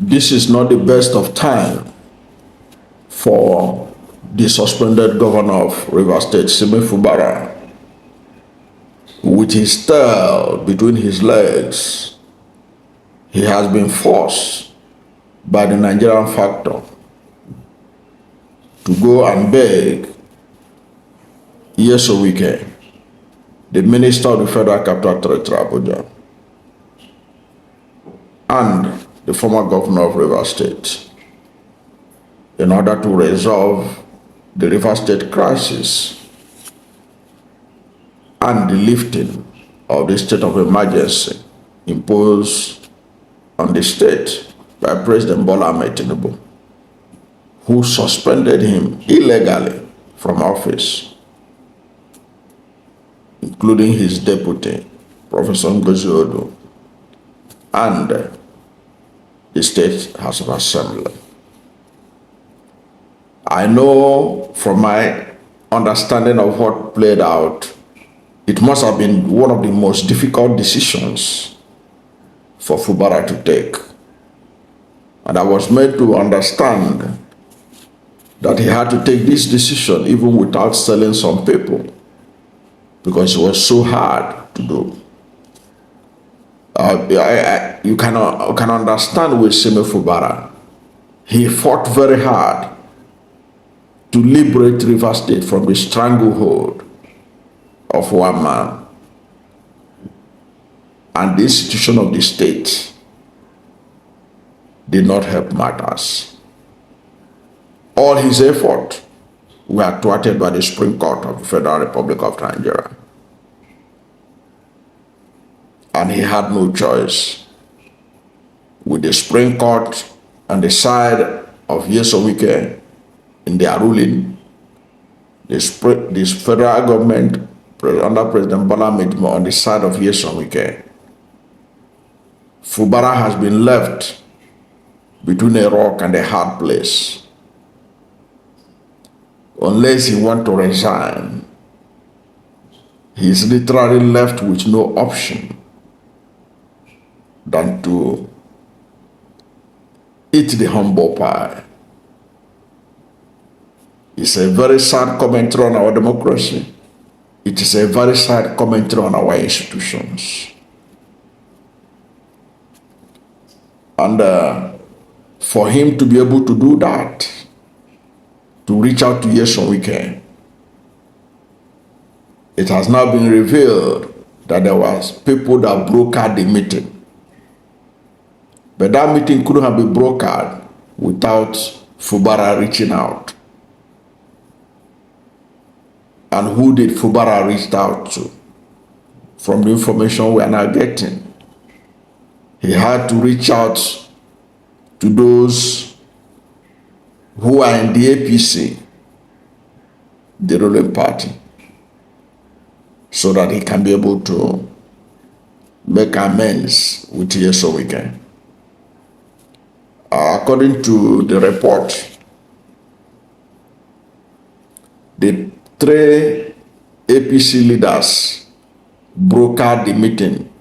This is not the best of time for the suspended governor of Rivers State Simi Fubara, with his tail between his legs. He has been forced by the Nigerian factor to go and beg Nyesom Wike, the Minister of the Federal Capital Territory, Abuja, and the former governor of Rivers State, in order to resolve the Rivers State crisis and the lifting of the state of emergency imposed on the state by President Bola Ahmed Tinubu, who suspended him illegally from office, including his deputy, Professor Godfather, and the State House of Assembly. I know from my understanding of what played out, it must have been one of the most difficult decisions for Fubara to take. And I was made to understand that he had to take this decision even without selling some people, because it was so hard to do. You can understand with Simi Fubara. He fought very hard to liberate Rivers State from the stranglehold of one man and the institution of the state did not help matters. All his efforts were thwarted by the Supreme Court of the Federal Republic of Nigeria. And he had no choice. With the Supreme Court on the side of Nyesom Wike in their ruling, this federal government under President Bola Ahmed Tinubu on the side of Nyesom Wike, Fubara has been left between a rock and a hard place. Unless he wants to resign, he is literally left with no option than to eat the humble pie. It's a very sad commentary on our democracy. It is a very sad commentary on our institutions. And for him to be able to do that, to reach out to Nyesom Wike, it has now been revealed that there was people that brokered the meeting. But that meeting couldn't have been brokered without Fubara reaching out. And who did Fubara reach out to? From the information we are now getting, he had to reach out to those who are in the APC, the ruling party, so that he can be able to make amends with Nyesom Wike. According to the report, the 3 APC leaders brokered the meeting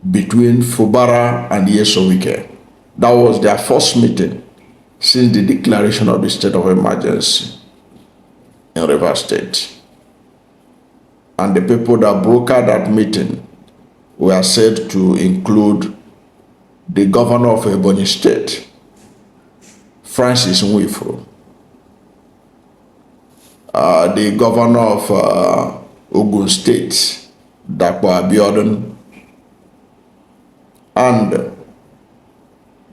between Fubara and Nyesom Wike. That was their first meeting since the declaration of the state of emergency in Rivers State. And the people that brokered that meeting were said to include the governor of Ebonyi State, Francis Nwifuru, the governor of Ogun State, Dapo Abiodun, and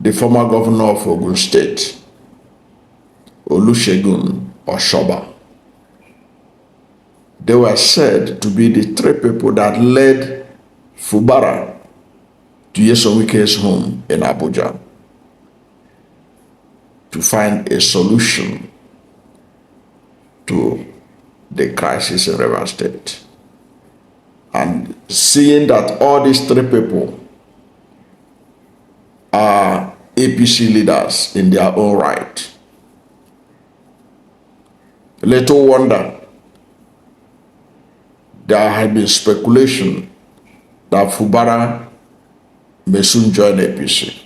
the former governor of Ogun State, Olusegun Oshoba. They were said to be the 3 people that led Fubara to Nyesom Wike's home in Abuja to find a solution to the crisis in Rivers State. And seeing that all these 3 people are APC leaders in their own right, little wonder there had been speculation that Fubara may soon join APC.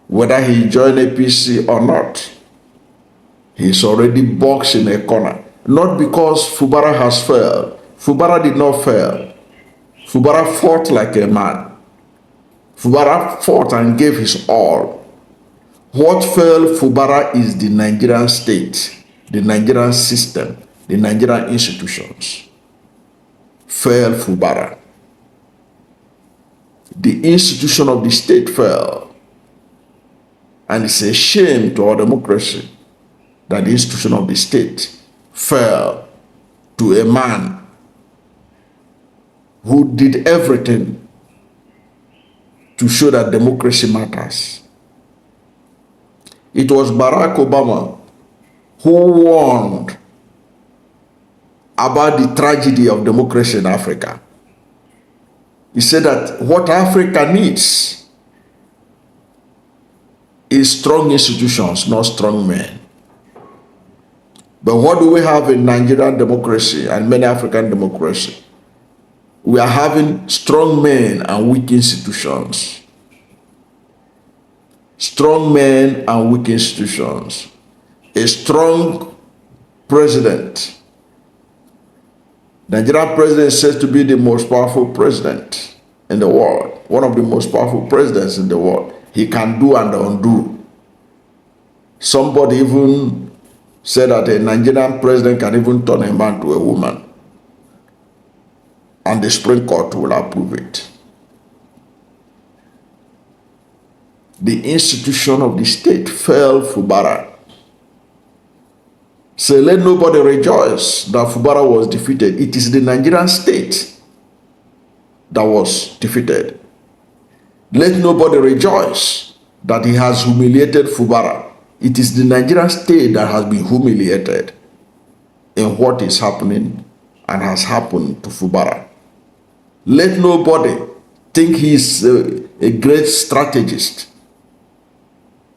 whether he joined APC or not. He's already boxed in a corner. Not because Fubara has failed. Fubara did not fail. Fubara fought like a man. Fubara fought and gave his all. What failed Fubara is the Nigerian state, the Nigerian system, the Nigerian institutions. Failed Fubara. The institution of the state fell. And it's a shame to our democracy that the institution of the state fell to a man who did everything to show that democracy matters. It was Barack Obama who warned about the tragedy of democracy in Africa. He said that what Africa needs is strong institutions, not strong men. But what do we have in Nigerian democracy and many African democracies? We are having strong men and weak institutions. Strong men and weak institutions. A strong president. Nigerian president is said to be the most powerful president in the world. One of the most powerful presidents in the world. He can do and undo. Somebody even said that a Nigerian president can even turn a man to a woman. And the Supreme Court will approve it. The institution of the state fell Fubara. So let nobody rejoice that Fubara was defeated. It is the Nigerian state that was defeated. Let nobody rejoice that he has humiliated Fubara. It is the Nigerian state that has been humiliated in what is happening and has happened to Fubara. Let nobody think he is a great strategist.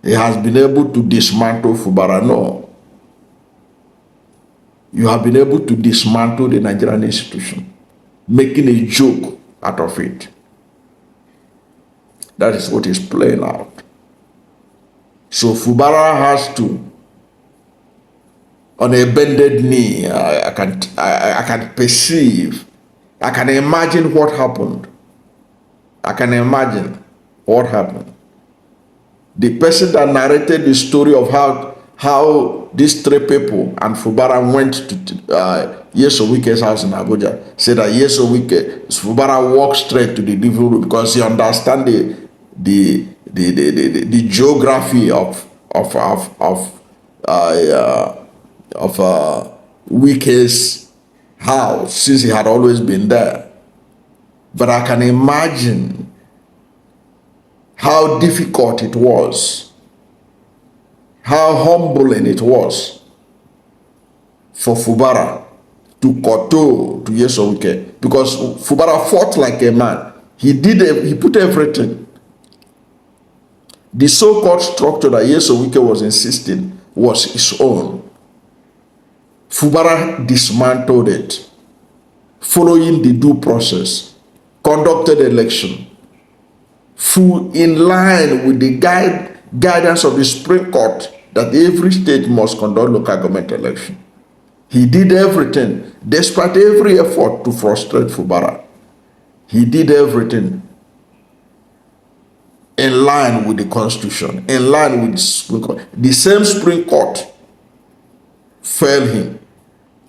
He has been able to dismantle Fubara. No. You have been able to dismantle the Nigerian institution, making a joke out of it. That is what is playing out. So Fubara has to, on a bended knee, I can perceive, I can imagine what happened. I can imagine what happened. The person that narrated the story of how these three people and Fubara went to Nyesom Wike's house in Abuja said that Fubara walked straight to the living room because he understands the geography of Wike's house since he had always been there. But I can imagine how difficult it was, how humbling it was for Fubara to kowtow to Nyesom Wike, because Fubara fought like a man. He put everything. The so-called structure that Nyesom Wike was insisting was his own. Fubara dismantled it, following the due process, conducted election, full in line with the guidance of the Supreme Court that every state must conduct local government election. He did everything, despite every effort to frustrate Fubara. He did everything in line with the Constitution, in line with the Supreme Court. The same Supreme Court failed him.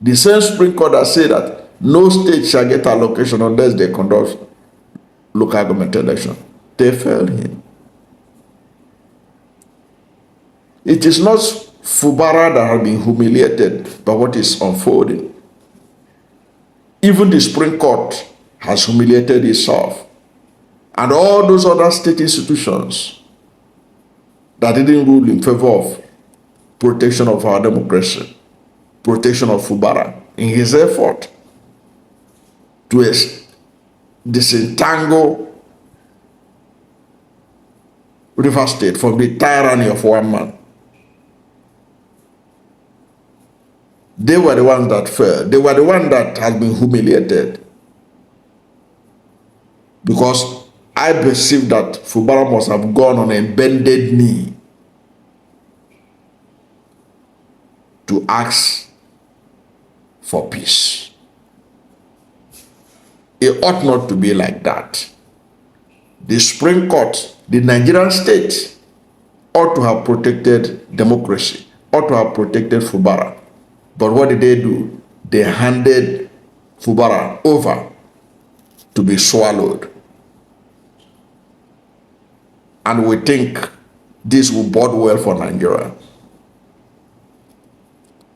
The same Supreme Court that said that no state shall get allocation unless they conduct local government election. They failed him. It is not Fubara that has been humiliated by what is unfolding. Even the Supreme Court has humiliated itself. And all those other state institutions that didn't rule in favor of protection of our democracy, protection of Fubara, in his effort to disentangle Rivers State from the tyranny of one man. They were the ones that fell. They were the ones that had been humiliated. Because I perceive that Fubara must have gone on a bended knee to ask for peace. It ought not to be like that. The Supreme Court, the Nigerian state, ought to have protected democracy, ought to have protected Fubara. But what did they do? They handed Fubara over to be swallowed. And we think this will bode well for Nigeria.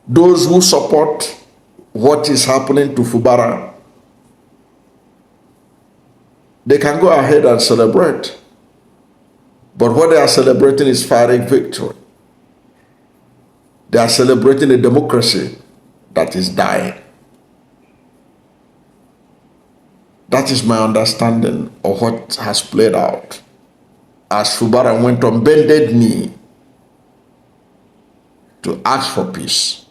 Those who support what is happening to Fubara, they can go ahead and celebrate. But what they are celebrating is fighting victory. They are celebrating a democracy that is dying. That is my understanding of what has played out. As Fubara went on bended knee to ask for peace.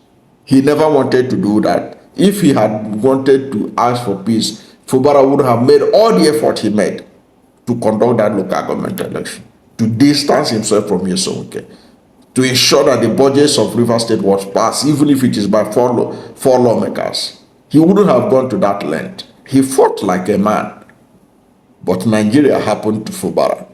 He never wanted to do that. If he had wanted to ask for peace, Fubara would have made all the effort he made to conduct that local government election, to distance himself from Nyesom Wike, to ensure that the budgets of Rivers State was passed, even if it is by four lawmakers. He wouldn't have gone to that length. He fought like a man. But Nigeria happened to Fubara.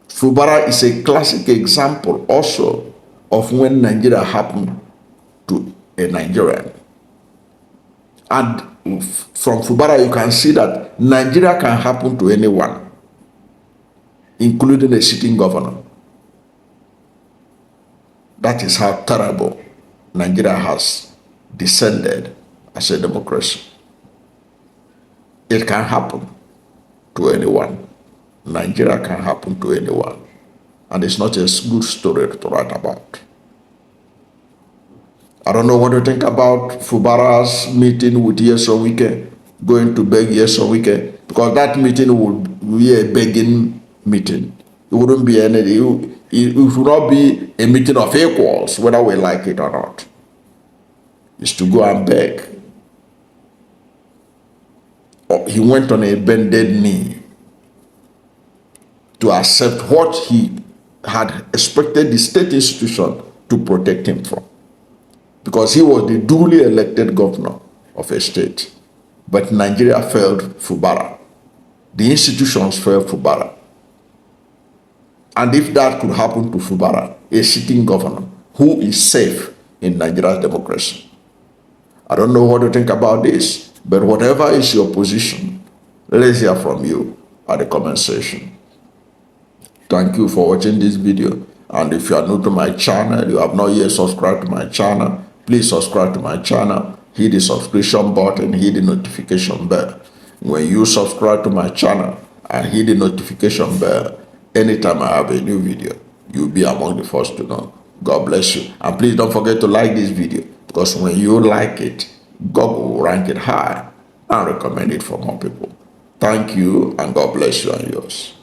Fubara is a classic example also of when Nigeria happened to a Nigerian. And from Fubara, you can see that Nigeria can happen to anyone, including a sitting governor. That is how terrible Nigeria has descended as a democracy. It can happen to anyone. Nigeria can happen to anyone. And it's not a good story to write about. I don't know what to think about Fubara's meeting with Nyesom Wike, going to beg Nyesom Wike, because that meeting would be a begging meeting. It wouldn't be it would not be a meeting of equals, whether we like it or not. It's to go and beg. He went on a bended knee to accept what he had expected the state institution to protect him from. Because he was the duly elected governor of a state. But Nigeria failed Fubara. The institutions failed Fubara. And if that could happen to Fubara, a sitting governor who is safe in Nigeria's democracy. I don't know what to think about this, but whatever is your position, let's hear from you at the comment section. Thank you for watching this video. And if you are new to my channel, you have not yet subscribed to my channel, please subscribe to my channel, hit the subscription button, hit the notification bell. When you subscribe to my channel and hit the notification bell, anytime I have a new video, you'll be among the first to know. God bless you. And please don't forget to like this video, because when you like it, God will rank it high and recommend it for more people. Thank you, and God bless you and yours.